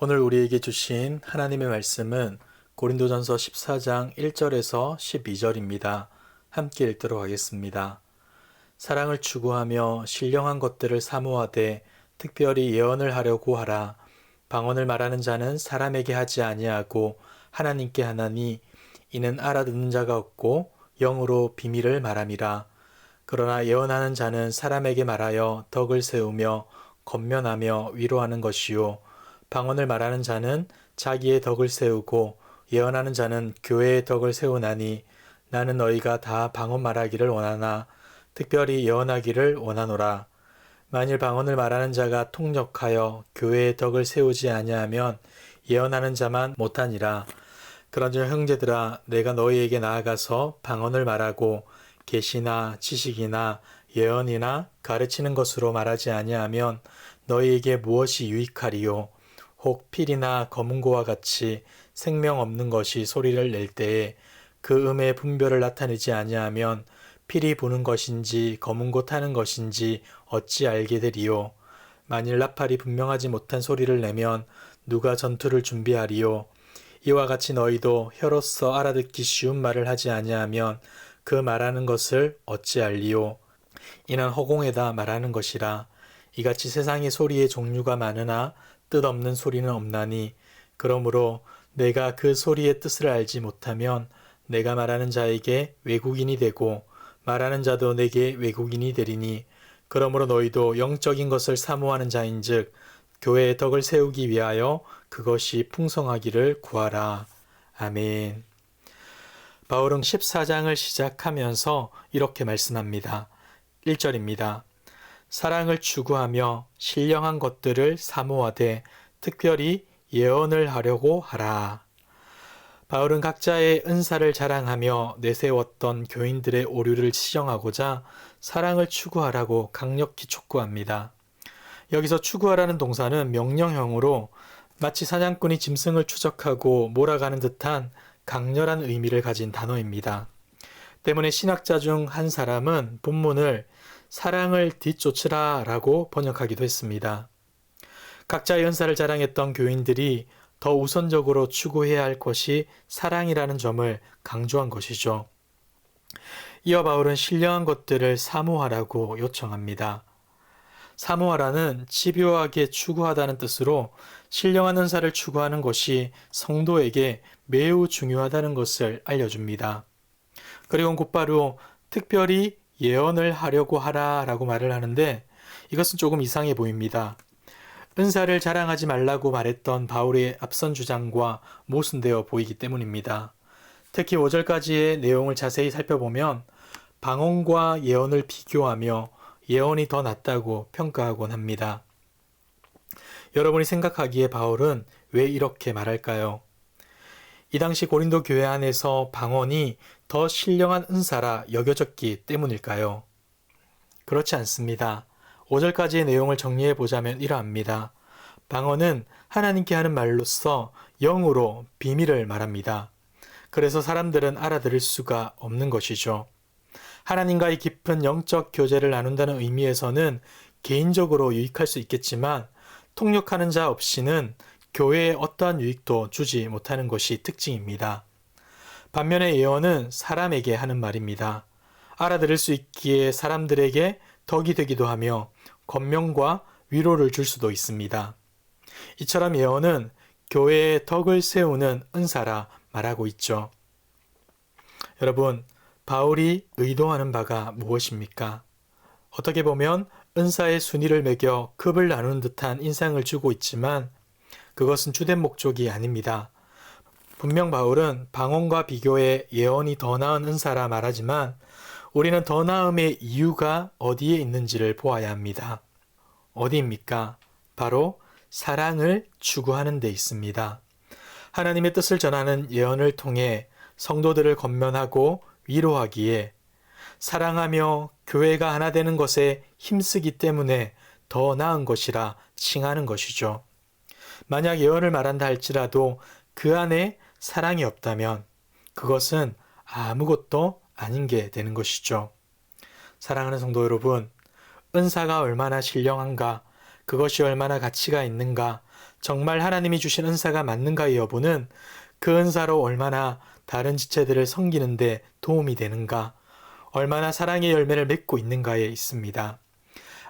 오늘 우리에게 주신 하나님의 말씀은 고린도전서 14장 1절에서 12절입니다. 함께 읽도록 하겠습니다. 사랑을 추구하며 신령한 것들을 사모하되 특별히 예언을 하려고 하라. 방언을 말하는 자는 사람에게 하지 아니하고 하나님께 하나니 이는 알아듣는 자가 없고 영으로 비밀을 말함이라. 그러나 예언하는 자는 사람에게 말하여 덕을 세우며 권면하며 위로하는 것이요 방언을 말하는 자는 자기의 덕을 세우고 예언하는 자는 교회의 덕을 세우나니 나는 너희가 다 방언 말하기를 원하나 특별히 예언하기를 원하노라. 만일 방언을 말하는 자가 통역하여 교회의 덕을 세우지 아니하면 예언하는 자만 못하니라. 그런즉 형제들아 내가 너희에게 나아가서 방언을 말하고 계시나 지식이나 예언이나 가르치는 것으로 말하지 아니하면 너희에게 무엇이 유익하리요. 혹 필이나 검은고와 같이 생명 없는 것이 소리를 낼 때에 그 음의 분별을 나타내지 아니하면 필이 부는 것인지 검은고 타는 것인지 어찌 알게 되리요. 만일 나팔이 분명하지 못한 소리를 내면 누가 전투를 준비하리요. 이와 같이 너희도 혀로서 알아듣기 쉬운 말을 하지 아니하면 그 말하는 것을 어찌 알리요. 이는 허공에다 말하는 것이라. 이같이 세상의 소리의 종류가 많으나 뜻없는 소리는 없나니 그러므로 내가 그 소리의 뜻을 알지 못하면 내가 말하는 자에게 외국인이 되고 말하는 자도 내게 외국인이 되리니 그러므로 너희도 영적인 것을 사모하는 자인즉 교회의 덕을 세우기 위하여 그것이 풍성하기를 구하라. 아멘. 바울은 14장을 시작하면서 이렇게 말씀합니다. 1절입니다. 사랑을 추구하며 신령한 것들을 사모하되 특별히 예언을 하려고 하라. 바울은 각자의 은사를 자랑하며 내세웠던 교인들의 오류를 시정하고자 사랑을 추구하라고 강력히 촉구합니다. 여기서 추구하라는 동사는 명령형으로 마치 사냥꾼이 짐승을 추적하고 몰아가는 듯한 강렬한 의미를 가진 단어입니다. 때문에 신학자 중 한 사람은 본문을 사랑을 뒤쫓으라 라고 번역하기도 했습니다. 각자의 은사를 자랑했던 교인들이 더 우선적으로 추구해야 할 것이 사랑이라는 점을 강조한 것이죠. 이어 바울은 신령한 것들을 사모하라고 요청합니다. 사모하라는 집요하게 추구하다는 뜻으로 신령한 은사를 추구하는 것이 성도에게 매우 중요하다는 것을 알려줍니다. 그리고 곧바로 특별히 예언을 하려고 하라 라고 말을 하는데 이것은 조금 이상해 보입니다. 은사를 자랑하지 말라고 말했던 바울의 앞선 주장과 모순되어 보이기 때문입니다. 특히 5절까지의 내용을 자세히 살펴보면 방언과 예언을 비교하며 예언이 더 낫다고 평가하곤 합니다. 여러분이 생각하기에 바울은 왜 이렇게 말할까요? 이 당시 고린도 교회 안에서 방언이 더 신령한 은사라 여겨졌기 때문일까요? 그렇지 않습니다. 5절까지의 내용을 정리해 보자면 이러합니다. 방언은 하나님께 하는 말로써 영으로 비밀을 말합니다. 그래서 사람들은 알아들을 수가 없는 것이죠. 하나님과의 깊은 영적 교제를 나눈다는 의미에서는 개인적으로 유익할 수 있겠지만 통역하는 자 없이는 교회에 어떠한 유익도 주지 못하는 것이 특징입니다. 반면에 예언은 사람에게 하는 말입니다. 알아들을 수 있기에 사람들에게 덕이 되기도 하며 권명과 위로를 줄 수도 있습니다. 이처럼 예언은 교회의 덕을 세우는 은사라 말하고 있죠. 여러분, 바울이 의도하는 바가 무엇입니까? 어떻게 보면 은사의 순위를 매겨 급을 나누는 듯한 인상을 주고 있지만 그것은 주된 목적이 아닙니다. 분명 바울은 방언과 비교해 예언이 더 나은 은사라 말하지만 우리는 더 나음의 이유가 어디에 있는지를 보아야 합니다. 어디입니까? 바로 사랑을 추구하는 데 있습니다. 하나님의 뜻을 전하는 예언을 통해 성도들을 권면하고 위로하기에 사랑하며 교회가 하나 되는 것에 힘쓰기 때문에 더 나은 것이라 칭하는 것이죠. 만약 예언을 말한다 할지라도 그 안에 사랑이 없다면 그것은 아무것도 아닌 게 되는 것이죠. 사랑하는 성도 여러분, 은사가 얼마나 신령한가, 그것이 얼마나 가치가 있는가, 정말 하나님이 주신 은사가 맞는가의 여부는 그 은사로 얼마나 다른 지체들을 섬기는 데 도움이 되는가, 얼마나 사랑의 열매를 맺고 있는가에 있습니다.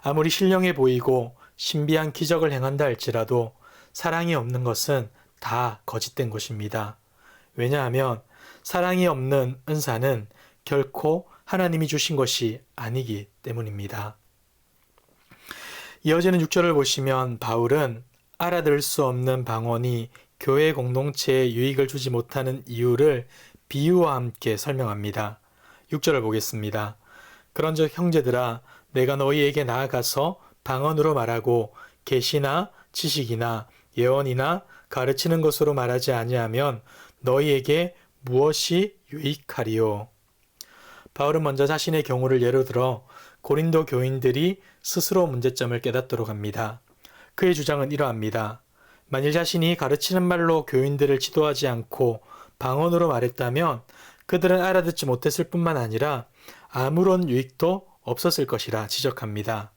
아무리 신령해 보이고 신비한 기적을 행한다 할지라도 사랑이 없는 것은 다 거짓된 것입니다. 왜냐하면 사랑이 없는 은사는 결코 하나님이 주신 것이 아니기 때문입니다. 이어지는 6절을 보시면 바울은 알아들을 수 없는 방언이 교회 공동체에 유익을 주지 못하는 이유를 비유와 함께 설명합니다. 6절을 보겠습니다. 그런즉 형제들아, 내가 너희에게 나아가서 방언으로 말하고 계시나 지식이나 예언이나 가르치는 것으로 말하지 아니하면 너희에게 무엇이 유익하리요? 바울은 먼저 자신의 경우를 예로 들어 고린도 교인들이 스스로 문제점을 깨닫도록 합니다. 그의 주장은 이러합니다. 만일 자신이 가르치는 말로 교인들을 지도하지 않고 방언으로 말했다면 그들은 알아듣지 못했을 뿐만 아니라 아무런 유익도 없었을 것이라 지적합니다.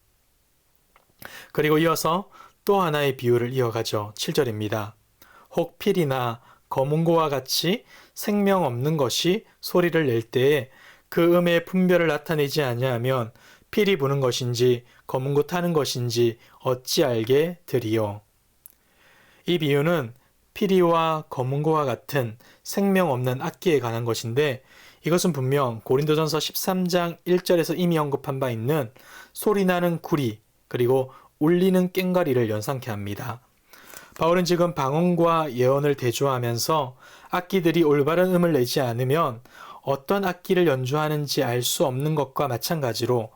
그리고 이어서 또 하나의 비유를 이어가죠. 7절입니다. 혹 필이나 거문고와 같이 생명 없는 것이 소리를 낼 때에 그 음의 분별을 나타내지 아니하면 필이 부는 것인지 거문고 타는 것인지 어찌 알게 되리요. 이 비유는 피리와 거문고와 같은 생명 없는 악기에 관한 것인데, 이것은 분명 고린도전서 13장 1절에서 이미 언급한 바 있는 소리나는 구리 그리고 울리는 꽹과리를 연상케 합니다. 바울은 지금 방언과 예언을 대조하면서 악기들이 올바른 음을 내지 않으면 어떤 악기를 연주하는지 알 수 없는 것과 마찬가지로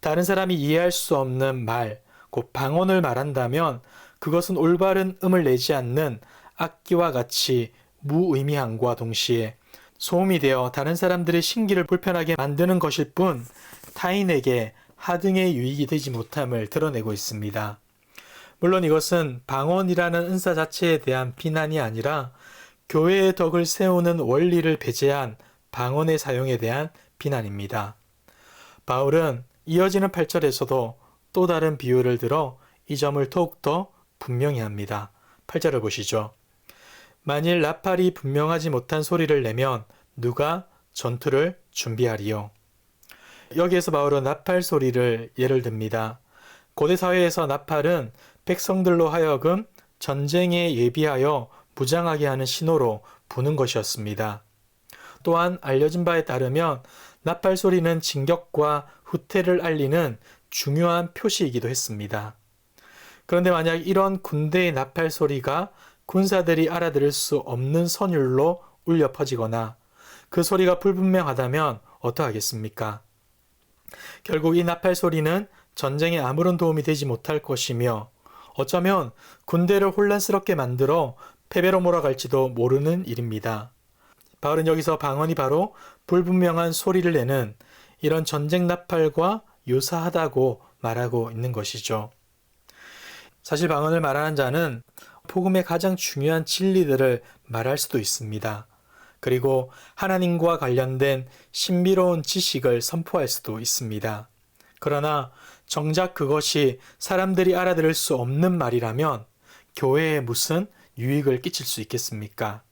다른 사람이 이해할 수 없는 말, 곧 방언을 말한다면 그것은 올바른 음을 내지 않는 악기와 같이 무의미함과 동시에 소음이 되어 다른 사람들의 신기를 불편하게 만드는 것일 뿐 타인에게 하등의 유익이 되지 못함을 드러내고 있습니다. 물론 이것은 방언이라는 은사 자체에 대한 비난이 아니라 교회의 덕을 세우는 원리를 배제한 방언의 사용에 대한 비난입니다. 바울은 이어지는 8절에서도 또 다른 비유를 들어 이 점을 더욱더 분명히 합니다. 8절을 보시죠. 만일 나팔이 분명하지 못한 소리를 내면 누가 전투를 준비하리요? 여기에서 바울은 나팔 소리를 예를 듭니다. 고대 사회에서 나팔은 백성들로 하여금 전쟁에 예비하여 무장하게 하는 신호로 부는 것이었습니다. 또한 알려진 바에 따르면 나팔 소리는 진격과 후퇴를 알리는 중요한 표시이기도 했습니다. 그런데 만약 이런 군대의 나팔 소리가 군사들이 알아들을 수 없는 선율로 울려 퍼지거나 그 소리가 불분명하다면 어떠하겠습니까? 결국 이 나팔 소리는 전쟁에 아무런 도움이 되지 못할 것이며 어쩌면 군대를 혼란스럽게 만들어 패배로 몰아갈지도 모르는 일입니다. 바울은 여기서 방언이 바로 불분명한 소리를 내는 이런 전쟁 나팔과 유사하다고 말하고 있는 것이죠. 사실 방언을 말하는 자는 복음의 가장 중요한 진리들을 말할 수도 있습니다. 그리고 하나님과 관련된 신비로운 지식을 선포할 수도 있습니다. 그러나 정작 그것이 사람들이 알아들을 수 없는 말이라면 교회에 무슨 유익을 끼칠 수 있겠습니까?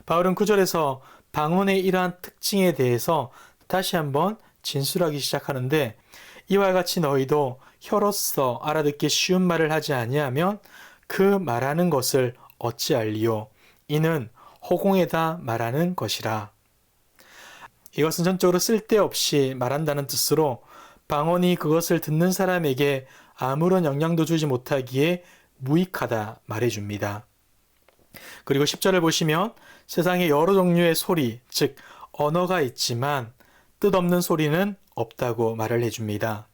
바울은 9절에서 방언의 이러한 특징에 대해서 다시 한번 진술하기 시작하는데, 이와 같이 너희도 혀로서 알아듣기 쉬운 말을 하지 아니하면 그 말하는 것을 어찌 알리요? 이는 허공에다 말하는 것이라. 이것은 전적으로 쓸데없이 말한다는 뜻으로 방언이 그것을 듣는 사람에게 아무런 영향도 주지 못하기에 무익하다 말해줍니다. 그리고 10절을 보시면 세상에 여러 종류의 소리, 즉 언어가 있지만 뜻없는 소리는 없다고 말을 해줍니다.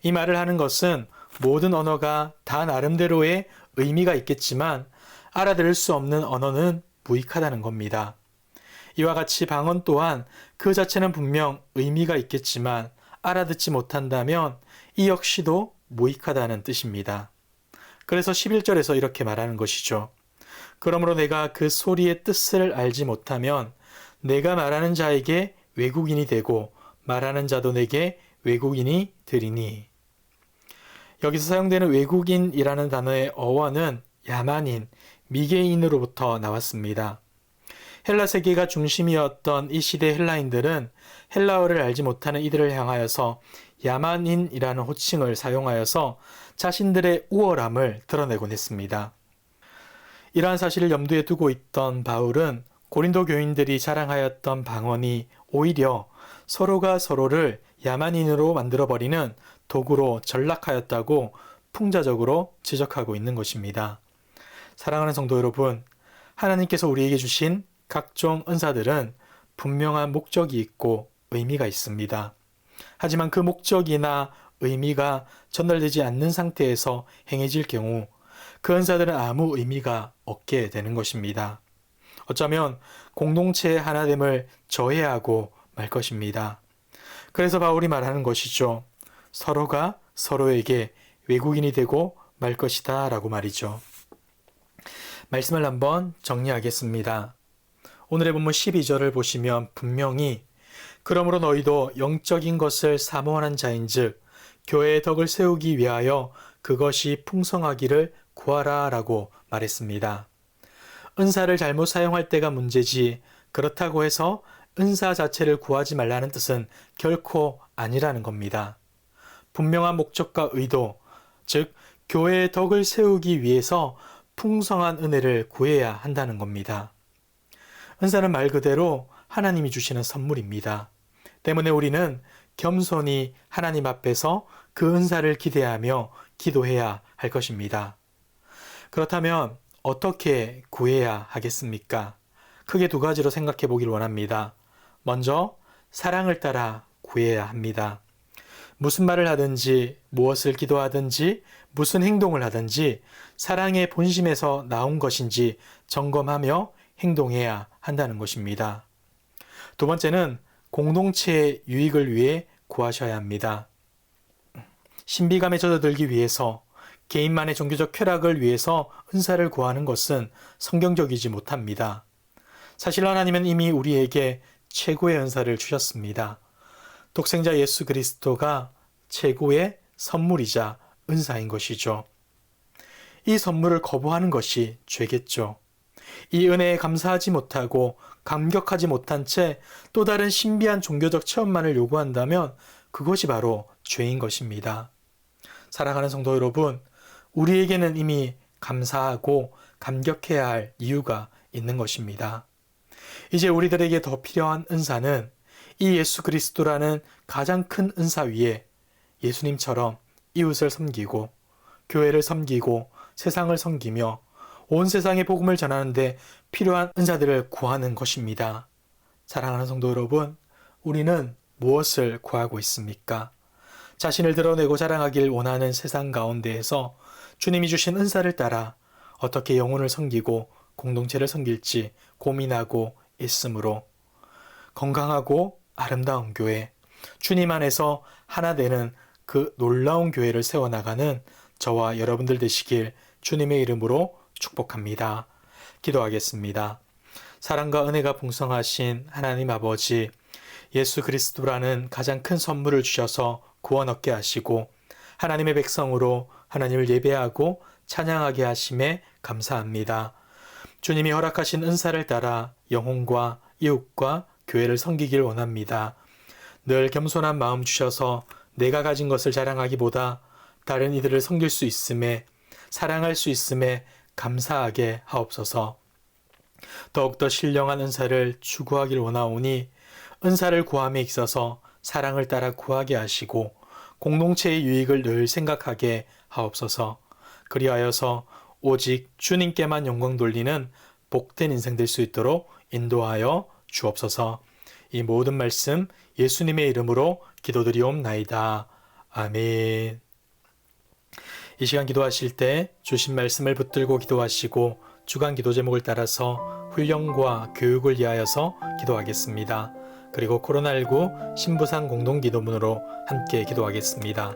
이 말을 하는 것은 모든 언어가 다 나름대로의 의미가 있겠지만 알아들을 수 없는 언어는 무익하다는 겁니다. 이와 같이 방언 또한 그 자체는 분명 의미가 있겠지만 알아듣지 못한다면 이 역시도 무익하다는 뜻입니다. 그래서 11절에서 이렇게 말하는 것이죠. 그러므로 내가 그 소리의 뜻을 알지 못하면 내가 말하는 자에게 외국인이 되고 말하는 자도 내게 외국인이 되리니. 여기서 사용되는 외국인이라는 단어의 어원은 야만인, 미개인으로부터 나왔습니다. 헬라 세계가 중심이었던 이 시대 헬라인들은 헬라어를 알지 못하는 이들을 향하여서 야만인이라는 호칭을 사용하여서 자신들의 우월함을 드러내곤 했습니다. 이러한 사실을 염두에 두고 있던 바울은 고린도 교인들이 자랑하였던 방언이 오히려 서로가 서로를 야만인으로 만들어버리는 도구로 전락하였다고 풍자적으로 지적하고 있는 것입니다. 사랑하는 성도 여러분, 하나님께서 우리에게 주신 각종 은사들은 분명한 목적이 있고 의미가 있습니다. 하지만 그 목적이나 의미가 전달되지 않는 상태에서 행해질 경우 그 은사들은 아무 의미가 없게 되는 것입니다. 어쩌면 공동체의 하나됨을 저해하고 말 것입니다. 그래서 바울이 말하는 것이죠. 서로가 서로에게 외국인이 되고 말 것이다 라고 말이죠. 말씀을 한번 정리하겠습니다. 오늘의 본문 12절을 보시면 분명히 그러므로 너희도 영적인 것을 사모하는 자인즉 교회의 덕을 세우기 위하여 그것이 풍성하기를 구하라 라고 말했습니다. 은사를 잘못 사용할 때가 문제지 그렇다고 해서 은사 자체를 구하지 말라는 뜻은 결코 아니라는 겁니다. 분명한 목적과 의도, 즉 교회의 덕을 세우기 위해서 풍성한 은혜를 구해야 한다는 겁니다. 은사는 말 그대로 하나님이 주시는 선물입니다. 때문에 우리는 겸손히 하나님 앞에서 그 은사를 기대하며 기도해야 할 것입니다. 그렇다면 어떻게 구해야 하겠습니까? 크게 두 가지로 생각해 보길 원합니다. 먼저 사랑을 따라 구해야 합니다. 무슨 말을 하든지 무엇을 기도하든지 무슨 행동을 하든지 사랑의 본심에서 나온 것인지 점검하며 행동해야 한다는 것입니다. 두 번째는 공동체의 유익을 위해 구하셔야 합니다. 신비감에 젖어들기 위해서 개인만의 종교적 쾌락을 위해서 은사를 구하는 것은 성경적이지 못합니다. 사실 하나님은 이미 우리에게 최고의 은사를 주셨습니다. 독생자 예수 그리스도가 최고의 선물이자 은사인 것이죠. 이 선물을 거부하는 것이 죄겠죠. 이 은혜에 감사하지 못하고 감격하지 못한 채 또 다른 신비한 종교적 체험만을 요구한다면 그것이 바로 죄인 것입니다. 사랑하는 성도 여러분, 우리에게는 이미 감사하고 감격해야 할 이유가 있는 것입니다. 이제 우리들에게 더 필요한 은사는 이 예수 그리스도라는 가장 큰 은사 위에 예수님처럼 이웃을 섬기고 교회를 섬기고 세상을 섬기며 온 세상에 복음을 전하는데 필요한 은사들을 구하는 것입니다. 사랑하는 성도 여러분, 우리는 무엇을 구하고 있습니까? 자신을 드러내고 자랑하길 원하는 세상 가운데에서 주님이 주신 은사를 따라 어떻게 영혼을 섬기고 공동체를 섬길지 고민하고 있으므로 건강하고 아름다운 교회, 주님 안에서 하나 되는 그 놀라운 교회를 세워나가는 저와 여러분들 되시길 주님의 이름으로 축복합니다. 기도하겠습니다. 사랑과 은혜가 풍성하신 하나님 아버지, 예수 그리스도라는 가장 큰 선물을 주셔서 구원 얻게 하시고 하나님의 백성으로 하나님을 예배하고 찬양하게 하심에 감사합니다. 주님이 허락하신 은사를 따라 영혼과 이웃과 교회를 섬기길 원합니다. 늘 겸손한 마음 주셔서 내가 가진 것을 자랑하기보다 다른 이들을 섬길 수 있음에 사랑할 수 있음에 감사하게 하옵소서. 더욱더 신령한 은사를 추구하길 원하오니 은사를 구함에 있어서 사랑을 따라 구하게 하시고 공동체의 유익을 늘 생각하게 하옵소서. 그리하여서 오직 주님께만 영광 돌리는 복된 인생 될 수 있도록 인도하여 주옵소서. 이 모든 말씀 예수님의 이름으로 기도드리옵나이다. 아멘. 이 시간 기도하실 때 주신 말씀을 붙들고 기도하시고 주간 기도 제목을 따라서 훈련과 교육을 위하여서 기도하겠습니다. 그리고 코로나19 신부상 공동기도문으로 함께 기도하겠습니다.